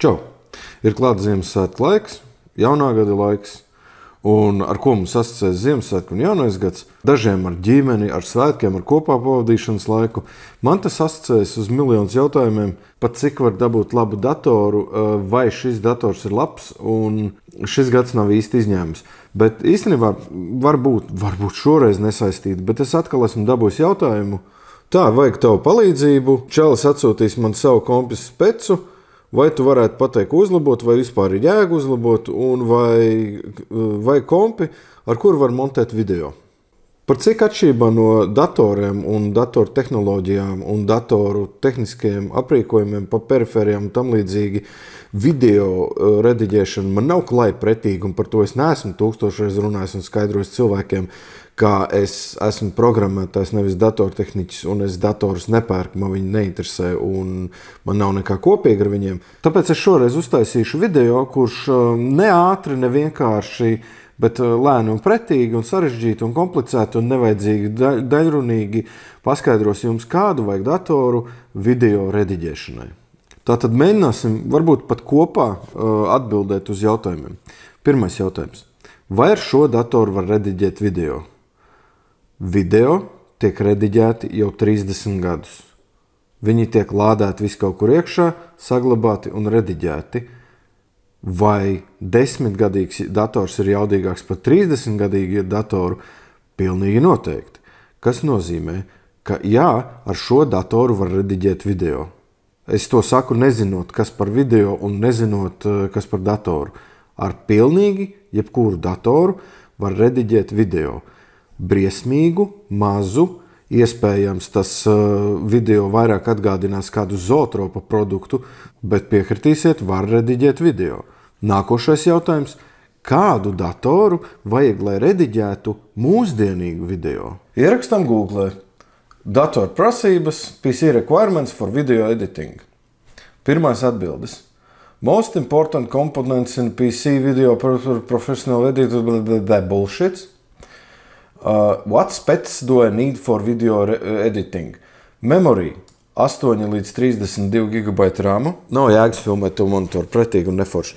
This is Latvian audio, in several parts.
Čau! Ir klāts Ziemassvētku laiks, jaunā gada laiks, un ar ko mums asociēs Ziemassvētku un jaunais gads? Dažiem ar ģimeni, ar svētkiem, ar kopā pavadīšanas laiku. Man tas asociēs uz miljonus jautājumiem, pat cik var dabūt labu datoru, vai šis dators ir labs, un šis gads nav īsti izņēmums. Bet īstenībā varbūt šoreiz nesaistīti, bet es atkal esmu dabūjis jautājumu. Tā, vajag tavu palīdzību, čalis atsūtīs man savu kompas specu, vai tu varētu pateikt, uzlabot, vai vispār ir jēga uzlabot, un vai kompi, ar kuru var montēt video. Par cik atšķirībā no datoriem un datoru tehnoloģijām un datoru tehniskajiem aprīkojumiem pa perifērijām un tam līdzīgi video rediģēšana man nav klāja pretīgi, un par to es neesmu tūkstošreiz runājis un skaidrojis cilvēkiem, kā es esmu programmētājs, nevis datortehniķis, un es datorus nepērku, man viņi neinteresē, un man nav nekā kopīga ar viņiem. Tāpēc es šoreiz uztaisīšu video, kurš ne ātri, ne vienkārši, bet lēni un pretīgi, un sarežģīti, un komplicēti, un nevajadzīgi daļrunīgi paskaidros jums, kādu vajag datoru video rediģēšanai. Tātad mēģināsim varbūt pat kopā atbildēt uz jautājumiem. Pirmais jautājums. Vai ar šo datoru var rediģēt video? Video tiek rediģēti jau 30 gadus. Viņi tiek lādēti vis kaut kur iekšā, saglabāti un rediģēti. Vai 10-gadīgs dators ir jaudīgāks par 30-gadīgu datoru? Pilnīgi noteikti. Kas nozīmē, ka jā, ar šo datoru var rediģēt video. Es to saku nezinot, kas par video un nezinot, kas par datoru. Ar pilnīgi jebkuru datoru var rediģēt video. Briesmīgu, mazu, iespējams tas video vairāk atgādinās kādu zootropa produktu, bet piekritīsiet, var rediģēt video. Nākošais jautājums. Kādu datoru vajag, lai rediģētu mūsdienīgu video? Ierakstam Google. Dator prasības, PC requirements for video editing. Pirmais atbildes. Most important components in PC video professional editor bullshit. What specs do I need for video editing? Memory 8 līdz 32 GB RAM. Nav jēgas filmēt to monitoru pretīgi un neforši.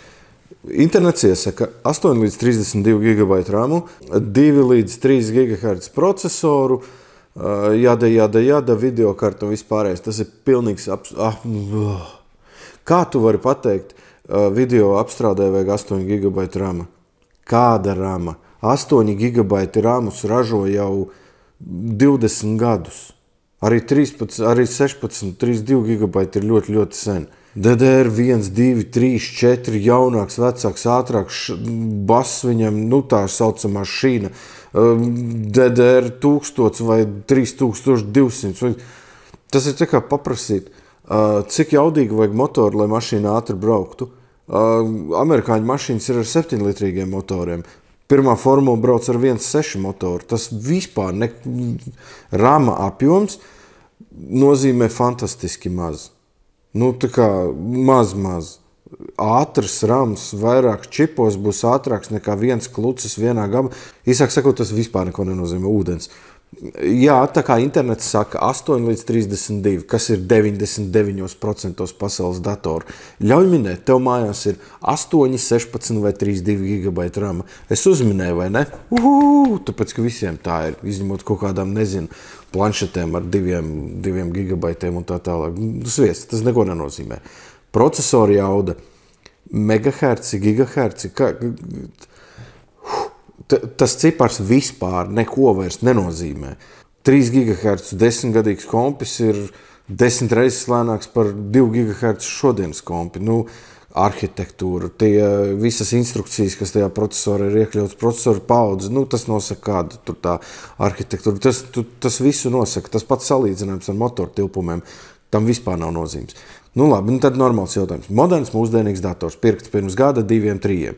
Internets iesaka 8 līdz 32 GB RAM, 2 līdz 3 GHz procesoru, jada video kartu vispārējais. Tas ir pilnīgs Kā tu vari pateikt, video apstrādē vajag 8 GB RAM? Kāda rama? 8 GB ramus ražo jau 20 gadus. Arī 13, arī 16, 32 GB ir ļoti, ļoti sen. DDR 1, 2, 3, 4, jaunāks, vecāks, ātrāks, bass viņam, tā saucamā šīna. DDR 1000 vai 3200. Tas ir tā kā paprasīt. Cik jaudīgi vajag motoru, lai mašīna ātri brauktu? Amerikāņu mašīnas ir ar 7-litrīgiem motoriem. Pirmā formula brauc ar 1.6 motoru. Tas vispār rama apjoms nozīmē fantastiski maz. Tā kā maz. Ātrs rams, vairāk čipos būs ātrāks nekā viens klucis vienā gabā. Īsāk sakot, tas vispār neko nenozīmē ūdens. Jā, tā kā internets saka 8 līdz 32, kas ir 99% pasaules datoru. Ļauj minēt, tev mājās ir 8, 16 vai 32 GB RAM. Es uzminēju, vai ne? Tāpēc, ka visiem tā ir, izņemot kaut kādām, nezinu, planšetēm ar 2 GB un tā tālāk. Tas neko nenozīmē. Procesori jauda, megaherci, gigaherci, tas cipars vispār neko vairs nenozīmē. 3 GHz 10-gadīgs kompis ir 10 reizes lēnāks par 2 GHz šodienas kompi. Arhitektūra, visas instrukcijas, kas tajā procesorā ir iekļauts, procesora paudze, tas nosaka kādu tur tā arhitektūra. Tas visu nosaka, tas pats salīdzinājums ar motoru tilpumiem, tam vispār nav nozīmes. Labi, tad normāls jautājums. Moderns mūsdienīgs dators, pirkts pirms gada 2, 3.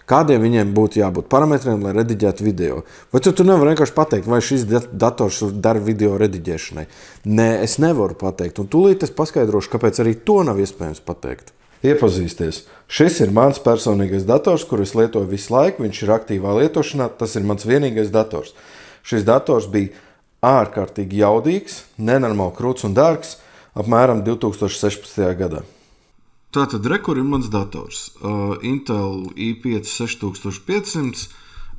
Kādiem viņiem būtu jābūt parametriem, lai rediģētu video? Vai tu nevari vienkārši pateikt, vai šis dators dara video rediģēšanai? Nē, es nevaru pateikt, un tūlīt es paskaidrošu, kāpēc arī to nav iespējams pateikt. Iepazīsties. Šis ir mans personīgais dators, kuru es lietoju visu laiku, viņš ir aktīvā lietošanā, tas ir mans vienīgais dators. Šis dators bija ārkārtīgi jaudīgs, nenormāli krūts un dārgs, apmēram 2016. gadā. Tātad rekur ir mans dators. Intel i5 6500,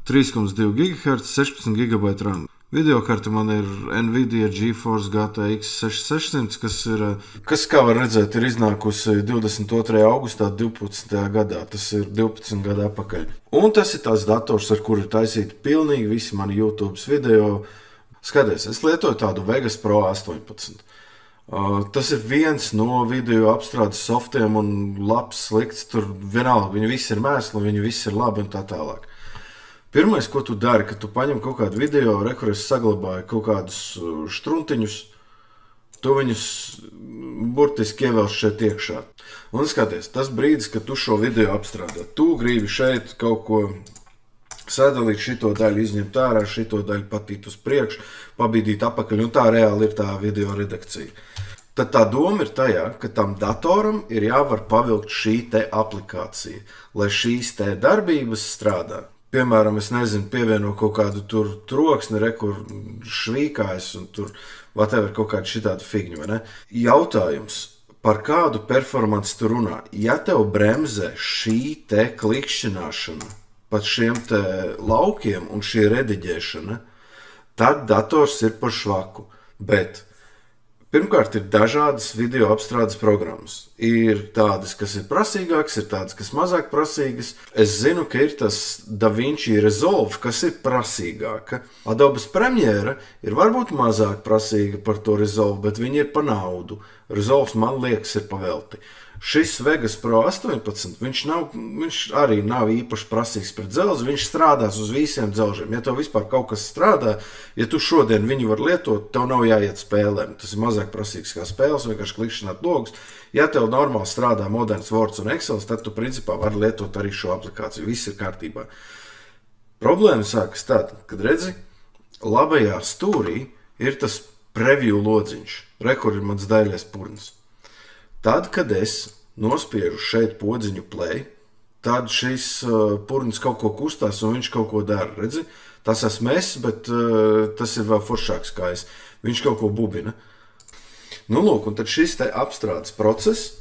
3,2 GHz, 16 GB RAM. Videokarte man ir Nvidia GeForce GTX 6600, kas, kā var redzēt, ir iznākusi 22. augustā 12. gadā. Tas ir 12 gadu atpakaļ. Un tas ir tās dators, ar kuru ir taisīti pilnīgi visi mani YouTube video. Skaties, es lietoju tādu Vegas Pro 18. Tas ir viens no video apstrādes softiem un labs, slikts. Tur vienalga, viņi visi ir mēsli, viņi visi ir labi un tā tālāk. Pirmais, ko tu dari, kad tu paņem kaut kādu video, kur es saglabāju kaut kādus štruntiņus, tu viņus burtiski ievelc šeit iekšā. Un skaties, tas brīdis, kad tu šo video apstrādā, tu gribi šeit kaut ko sadalīt, šito daļu izņemt ārā, šito daļu patīt uz priekšu, pabīdīt apakaļ, un tā reāli ir tā video redakcija. Tad tā doma ir tajā, ka tam datoram ir jāvar pavilkt šī te aplikācija, lai šīs te darbības strādā. Piemēram, es nezinu, pievieno kaut kādu tur troksni, kur švīkājas un tur whatever, kaut kādu šitādu figņu, vai ne? Jautājums, par kādu performanci tu runā? Ja tev bremzē šī te klikšķināšana pat šiem te laukiem un šī rediģēšana, tad dators ir par švaku. Bet pirmkārt, ir dažādas video apstrādes programmas. Ir tādas, kas ir prasīgākas, ir tādas, kas mazāk prasīgas. Es zinu, ka ir tas DaVinci Resolve, kas ir prasīgāka. Adobe Premiere ir varbūt mazāk prasīga par to Resolve, bet viņi ir pa naudu. Resolve, man liekas, ir pavelti. Šis Vegas Pro 18, viņš arī nav īpaši prasīgs pret dzelzi, viņš strādās uz visiem dzelžiem. Ja tev vispār kaut kas strādā, ja tu šodien viņu var lietot, tev nav jāiet spēlēm. Tas ir mazāk prasīgs kā spēles, vienkārši klikšķināt logus. Ja tev normāli strādā moderns Words un Excel, tad tu principā vari lietot arī šo aplikāciju. Viss ir kārtībā. Problēma sākas tad, kad redzi, labajā stūrī ir tas preview lodziņš. Rekur ir mans daļais purns. Tad, kad es nospiežu šeit podziņu play, tad šis purns kaut ko kustās un viņš kaut ko dara. Redzi? Tas esmu es, bet tas ir vēl foršāks kā es. Viņš kaut ko bubina. Nu, lūk, un tad šis te apstrādes process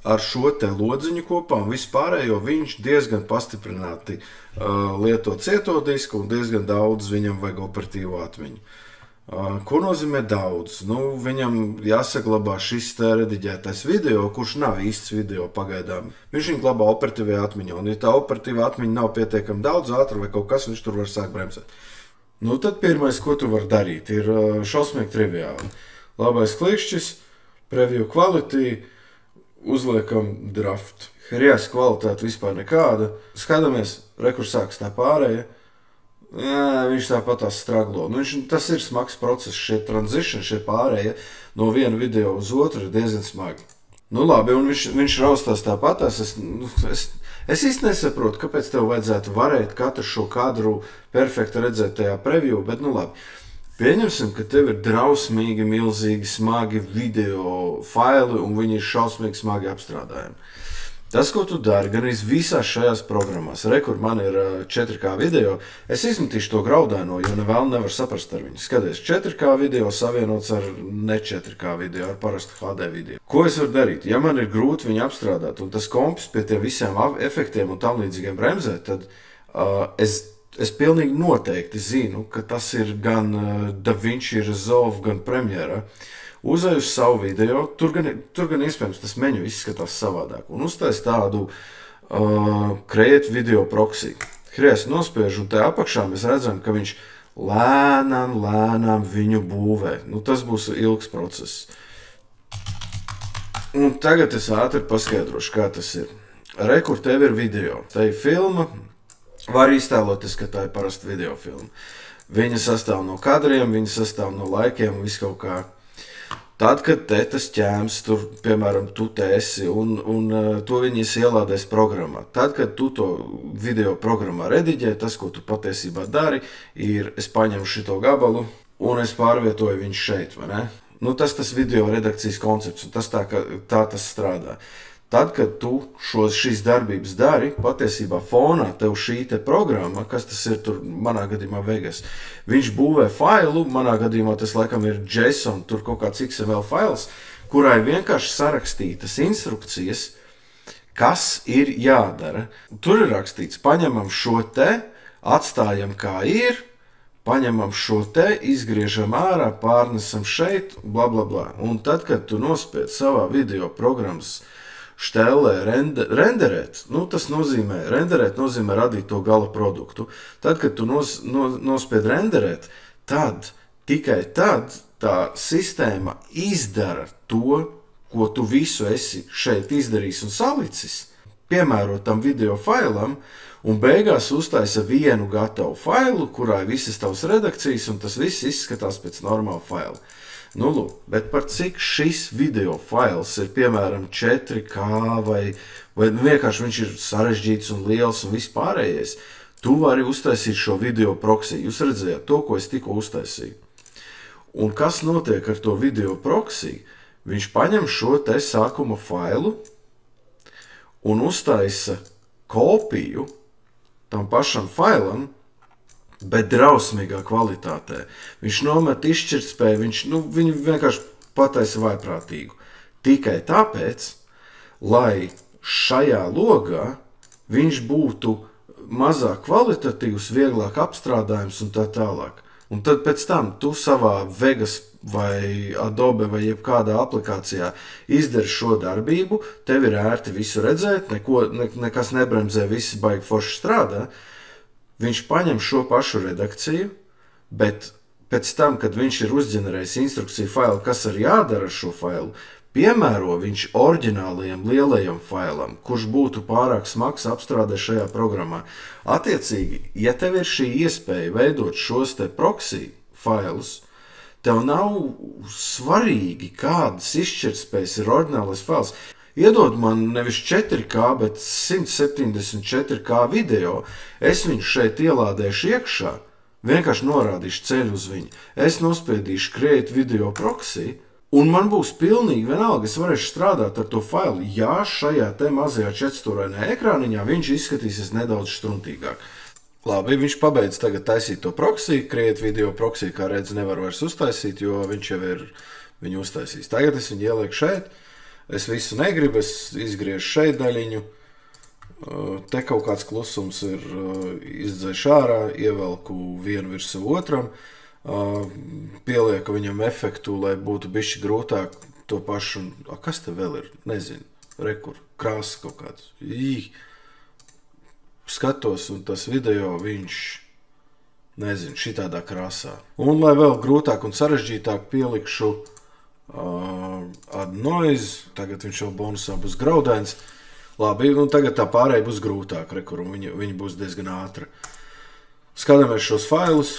ar šo te lodziņu kopā un vispārējo viņš diezgan pastiprināti lieto cieto disku un diezgan daudz viņam vajag operatīvo atmiņu. Ko nozīmē daudz? Nu, viņam jāsaglabā šis te rediģētais video, kurš nav īsts video pagaidām. Viņš viņu glabā operatīvajā atmiņā, un ja tā operatīvā atmiņa nav pietiekami daudz ātri vai kaut kas, viņš tur var sākt bremzēt. Nu, tad pirmais, ko tu vari darīt, ir šausmīgi triviāli. Labais klikšķis, preview quality, uzliekam draft. Hrijas kvalitāte vispār nekāda. Skatāmies, rekurs sāks tā pārēja. Viņš tāpat straglo. Nu, tas ir smags process, šie transition, šie pārēja no viena video uz otru ir diezgan smagi. Nu labi, un viņš raustās tāpatās. Es īsti nesaprotu, kāpēc tev vajadzētu varēt katru šo kadru perfekti redzēt tajā preview, bet nu labi. Pieņemsim, ka tev ir drausmīgi, milzīgi, smagi video faili un viņi ir šausmīgi smagi apstrādājumi. Tas, ko tu dari, gan arī visās šajās programmās, kur man ir 4K video, es izmetīšu to graudēno, jo vēl nevar saprast ar viņu. Skaties, 4K video savienots ar ne 4K video, ar parastu HD video. Ko es varu darīt? Ja man ir grūti viņu apstrādāt, un tas kompis pie tiem visiem efektiem un tam līdzīgiem bremzē, tad es pilnīgi noteikti zinu, ka tas ir gan DaVinci Resolve, gan Premiere. Uzēju uz savu video, tur gan iespējams tas menu izskatās savādāk. Un uztais tādu create video proxy. Hrijas nospiež, un te apakšā mēs redzam, ka viņš lēnām viņu būvē. Nu, tas būs ilgs process. Un tagad es ātri paskaidrošu, kā tas ir. Kur tev ir video, te ir filma, var iztēloties, ka tā ir parasta video filma. Viņa sastāv no kadriem, viņa sastāv no laikiem un viss kaut kā. Tad, kad te tas ķēms, tur, piemēram, tu te esi un to viņi ielādēs programmā. Tad, kad tu to video programmā rediģē, tas, ko tu patiesībā dari, ir, es paņemu šito gabalu un es pārvietoju viņu šeit, vai ne? Nu, tas video redakcijas koncepts, un tas tā tas strādā. Tad, kad tu šīs darbības dari, patiesībā fonā tev šī te programma, kas tas ir tur, manā gadījumā Vegas, viņš būvē failu, manā gadījumā tas laikam ir JSON, tur kaut kāds XML fails, kurā ir vienkārši sarakstītas instrukcijas, Kas ir jādara? Tur ir rakstīts, paņemam šo te, atstājam kā ir, paņemam šo te, izgriežam ārā, pārnesam šeit, bla, bla, bla. Un tad, kad tu nospied savā video programmas štēlē renderēt, tas nozīmē, renderēt nozīmē radīt to gala produktu. Tad, kad tu nospied renderēt, tad, tikai tad tā sistēma izdara to, ko tu visu esi šeit izdarījis un salicis, piemērot tam video failam, un beigās uztaisa vienu gatavu failu, kurā ir visas tavas redakcijas, un tas viss izskatās pēc normāla faila. Lūk, bet par cik šis video fails ir, piemēram, 4K vai vienkārši viņš ir sarežģīts un liels un vispārējais, tu vari uztaisīt šo video proxy. Jūs redzējāt to, ko es tikko uztaisīju. Un kas notiek ar to video proxy? Viņš paņem šo te sākuma failu un uztaisa kopiju tam pašam failam, bet drausmīgā kvalitātē. Viņš nomet izšķirtspēju, viņu vienkārši pataisa vaiprātīgu. Tikai tāpēc, lai šajā logā viņš būtu mazāk kvalitatīvs, vieglāk apstrādājums un tā tālāk. Un tad pēc tam tu savā Vegas vai Adobe vai jebkādā aplikācijā izdari šo darbību, tev ir ērti visu redzēt, nekas nebremzē, visi baigi forši strādā. Viņš paņem šo pašu redakciju, bet pēc tam, kad viņš ir uzģenerējis instrukciju failu, kas ir jādara ar šo failu, piemēro viņš oriģinālajam lielajam failam, kurš būtu pārāk smags apstrādē šajā programmā. Attiecīgi, ja tev ir šī iespēja veidot šos te proxy failus, tev nav svarīgi, kādas izšķirtspējas ir oriģinālais fails. Iedod man nevis 4K, bet 174K video, es viņu šeit ielādēšu iekšā, vienkārši norādīšu ceļu uz viņu. Es nospiedīšu create video proxy, un man būs pilnīgi vienalga, es varēšu strādāt ar to failu. Jā, šajā te mazajā četrstūrainā ekrāniņā viņš izskatīsies nedaudz štruntīgāk. Labi, viņš pabeidz tagad taisīt to proxy, create video proxy, kā redz, nevar vairs uztaisīt, jo viņš jau ir viņu uztaisījis. Tagad es viņu ielieku šeit. Es visu negribu, es izgriežu šeit daļiņu, te kaut kāds klusums ir izdzēšu ārā, ievelku vienu virsū otram, pielieku viņam efektu, lai būtu bišķi grūtāk to pašu, kas te vēl ir, nezinu, rekur, krāsas kaut kāds, skatos un tas video viņš, nezinu, šitādā krāsā. Un lai vēl grūtāk un sarežģītāk pielikšu add noise, tagad viņš jau bonusā būs graudains. Labi, un tagad tā pārēja būs grūtāk, un viņa būs diezgan ātra. Skatāmies šos failus,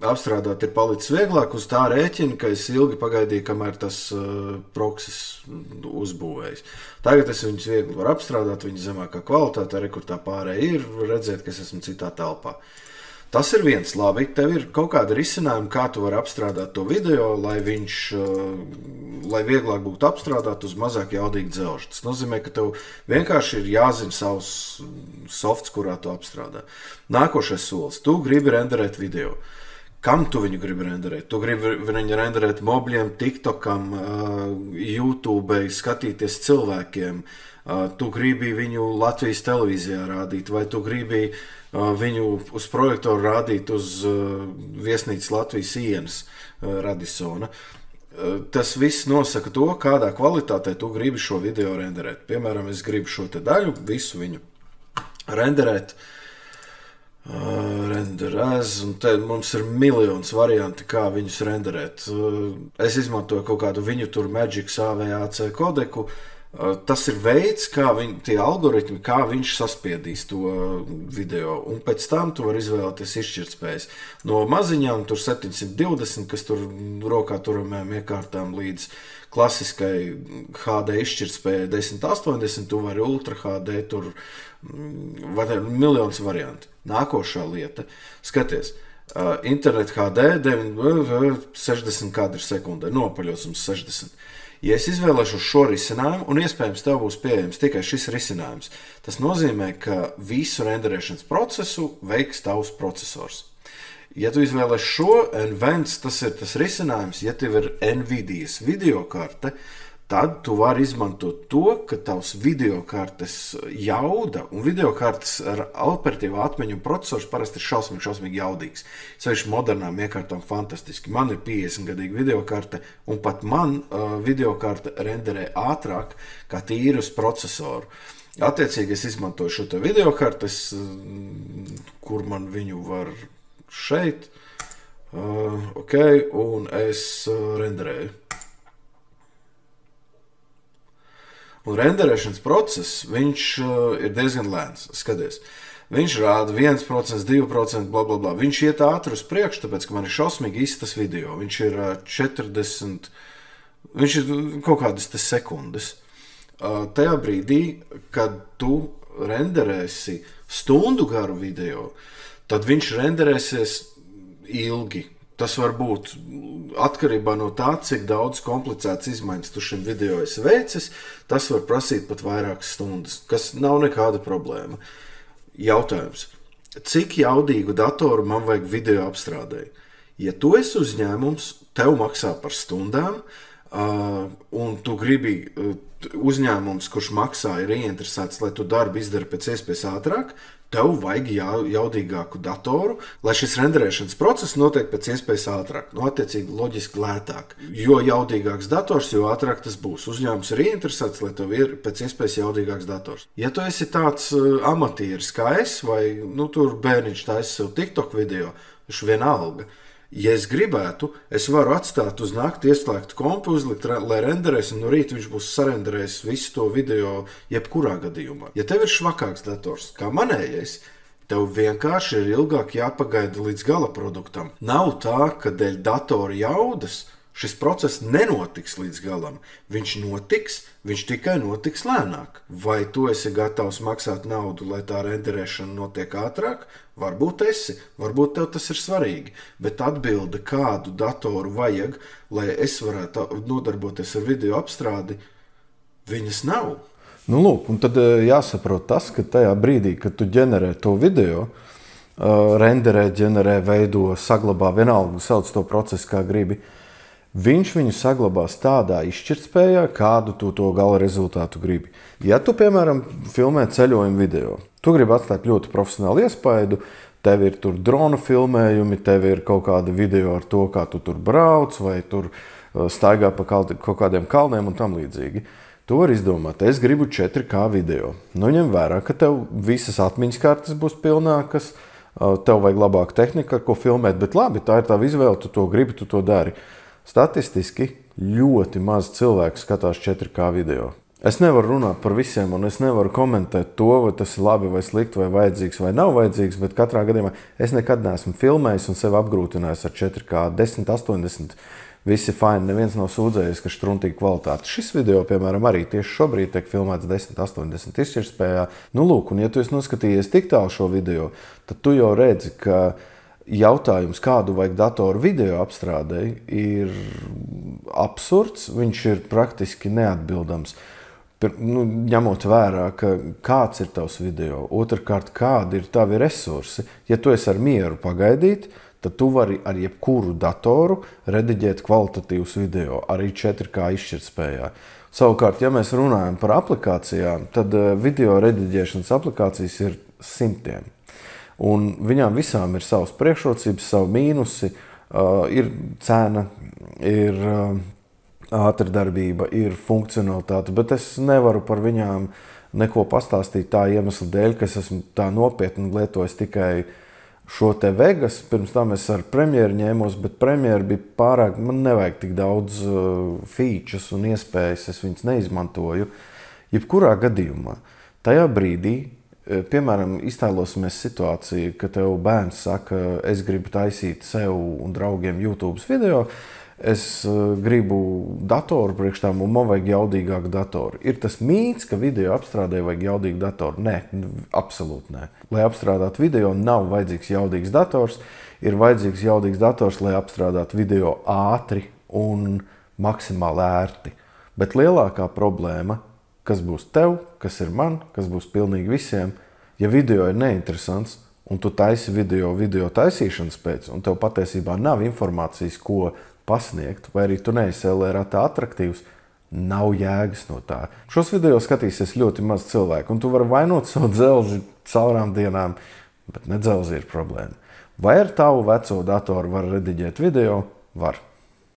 apstrādāt ir palicis vieglāk, uz tā rēķina, ka es ilgi pagaidīju, kamēr tas proxys uzbūvējas. Tagad es viņus viegli varu apstrādāt, viņa zemākā kvalitāte, kur tā pārēja ir, redzēt, ka es esmu citā telpā. Tas ir viens, labi, tev ir kaut kāda risinājuma, kā tu vari apstrādāt to video, lai vieglāk būtu apstrādāt uz mazāk jaudīgu dzelžu. Tas nozīmē, ka tev vienkārši ir jāzina savs softs, kurā tu apstrādā. Nākošais solis, tu gribi renderēt video. Kam tu viņu gribi renderēt? Tu gribi viņu renderēt mobļiem, TikTokam, YouTube, skatīties cilvēkiem. Tu gribi viņu Latvijas televīzijā rādīt, vai tu gribi viņu uz projektoru rādīt uz viesnīcas Latvijas ienas Radisona. Tas viss nosaka to, kādā kvalitātē tu gribi šo video renderēt. Piemēram, es gribu šo te daļu, visu viņu renderēt, render as, un te mums ir miljons varianti, kā viņus renderēt. Es izmantoju kaut kādu viņu tur Magix AVAC kodeku. Tas ir veids, kā tie algoritmi, kā viņš saspiedīs to video, un pēc tam tu vari izvēlēties izšķirtspējas. No maziņām tur 720, kas tur rokā turamajām iekārtām, līdz klasiskai HD izšķirtspējai 1080, tu vari Ultra HD, tur miljons varianti. Nākošā lieta, skaties, Internet HD 60 kadri sekundē, nopaļosums 60. Ja es izvēlēšu šo risinājumu, un iespējams tev būs pieejams tikai šis risinājums, tas nozīmē, ka visu renderēšanas procesu veiks tavs procesors. Ja tu izvēlēsi šo Nvenc, tas ir tas risinājums, ja tev ir Nvidias videokarte, tad tu vari izmantot to, ka tavs videokartes jauda un videokartes ar operatīvā atmiņu procesors parasti ir šausmīgi jaudīgs. Sevišķi modernām iekārtām fantastiski. Man ir 50-gadīga videokarte, un pat man videokarte renderē ātrāk kā tīri uz procesoru. Attiecīgi es izmantoju šo te videokartes, kur man viņu var šeit, un es renderēju. Un renderēšanas process, viņš ir diezgan lēns, skaties. Viņš rāda 1%, 2%, blablabla. Viņš iet ātri uz priekšu, tāpēc, ka man ir šausmīgi īsts tas video. Viņš ir 40, viņš ir kaut kādas sekundes. Tajā brīdī, kad tu renderēsi stundu garu video, tad viņš renderēsies ilgi. Tas var būt atkarībā no tā, cik daudz komplicētas izmaiņas tu šim video esi veicis, tas var prasīt pat vairākas stundas, kas nav nekāda problēma. Jautājums. Cik jaudīgu datoru man vajag video apstrādēji? Ja tu esi uzņēmums, tev maksā par stundām, un tu gribi uzņēmums, kurš maksā, ir ieinteresēts, lai tu darbu izdari pēc iespējas ātrāk, tev vajag jaudīgāku datoru, lai šis renderēšanas process notiek pēc iespējas ātrāk, attiecīgi loģiski lētāk. Jo jaudīgāks dators, jo ātrāk tas būs. Uzņēmums ir ieinteresēts, lai tev ir pēc iespējas jaudīgāks dators. Ja tu esi tāds amatieris kā es, vai tur bērniņš taisa sev TikTok video, viņš vienalga. Ja es gribētu, es varu atstāt uz nakti, ieslēgt kompu, uzlikt, lai renderēs, un no rīta viņš būs sarenderējis visu to video jebkurā gadījumā. Ja tev ir švakāks dators, kā manējais, tev vienkārši ir ilgāk jāpagaida līdz gala produktam. Nav tā, ka dēļ datora jaudas šis process nenotiks līdz galam. Viņš notiks, viņš tikai notiks lēnāk. Vai tu esi gatavs maksāt naudu, lai tā renderēšana notiek ātrāk? Varbūt esi, varbūt tev tas ir svarīgi, bet atbilde, kādu datoru vajag, lai es varētu nodarboties ar video apstrādi, viņas nav. Lūk, un tad jāsaprot tas, ka tajā brīdī, kad tu ģenerē to video, renderē, ģenerē, veido, saglabā, vienalga sauc to procesu kā gribi, viņš viņu saglabās tādā izšķirtspējā, kādu tu to gala rezultātu gribi. Ja tu, piemēram, filmē ceļojumu video, tu gribi atstāt ļoti profesionālu iespaidu, tev ir tur drona filmējumi, tev ir kaut kādi video ar to, kā tu tur brauc, vai tur staigā pa kaut kādiem kalniem un tam līdzīgi. Tu vari izdomāt, es gribu 4K video. Ņem vērā, ka tev visas atmiņas kartes būs pilnākas, tev vajag labāku tehniku, ar ko filmēt, bet labi, tā ir tava izvēle, tu to gribi, tu to dari. Statistiski ļoti maz cilvēku skatās 4K video. Es nevaru runāt par visiem, un es nevaru komentēt to, vai tas ir labi vai slikti, vai vajadzīgs vai nav vajadzīgs, bet katrā gadījumā es nekad neesmu filmējis un sevi apgrūtinājis ar 4K 1080. Visi fine, neviens nav sūdzējies, ka štruntīga kvalitāte. Šis video, piemēram, arī tieši šobrīd tiek filmēts 1080 izšķirtspējā. Lūk, un ja tu esi noskatījies tik tālu šo video, tad tu jau redzi, ka jautājums, kādu vajag datoru video apstrādēji, ir absurds, viņš ir praktiski neatbildams. Ņemot vērā, ka kāds ir tavs video, otrkārt, kādi ir tavi resursi. Ja tu esi ar mieru pagaidīt, tad tu vari ar jebkuru datoru rediģēt kvalitatīvus video, arī 4K izšķirtspējā. Savukārt, ja mēs runājam par aplikācijām, tad video rediģēšanas aplikācijas ir simtiem. Un viņām visām ir savas priekšrocības, savi mīnusi, ir cena, ir ātrdarbība, ir funkcionalitāte, bet es nevaru par viņām neko pastāstīt tā iemesla dēļ, ka es esmu tā nopietni lietojis tikai šo te Vegas. Pirms tam es ar Premiere ņēmos, bet Premiere bija pārāk, man nevajag tik daudz features un iespējas, es viņas neizmantoju. Jebkurā gadījumā, tajā brīdī, piemēram, iztēlosimies situāciju, ka tev bērns saka, es gribu taisīt sev un draugiem YouTube video, es gribu datoru priekš tām un man vajag jaudīgāku datoru. Ir tas mīts, ka video apstrādē vajag jaudīgu datoru? Nē, absolūti nē. Lai apstrādātu video, nav vajadzīgs jaudīgs dators, ir vajadzīgs jaudīgs dators, lai apstrādātu video ātri un maksimāli ērti. Bet lielākā problēma, kas būs tev, kas ir man, kas būs pilnīgi visiem, ja video ir neinteresants un tu taisi video taisīšanas pēc, un tev patiesībā nav informācijas, ko pasniegt, vai arī tu neesi LRT atraktīvs, Nav jēgas no tā. Šos video skatīsies ļoti maz cilvēku, un tu vari vainot savu dzelzi caurām dienām, bet ne dzelzi ir problēma. Vai ar tavu veco datoru var rediģēt video? Var.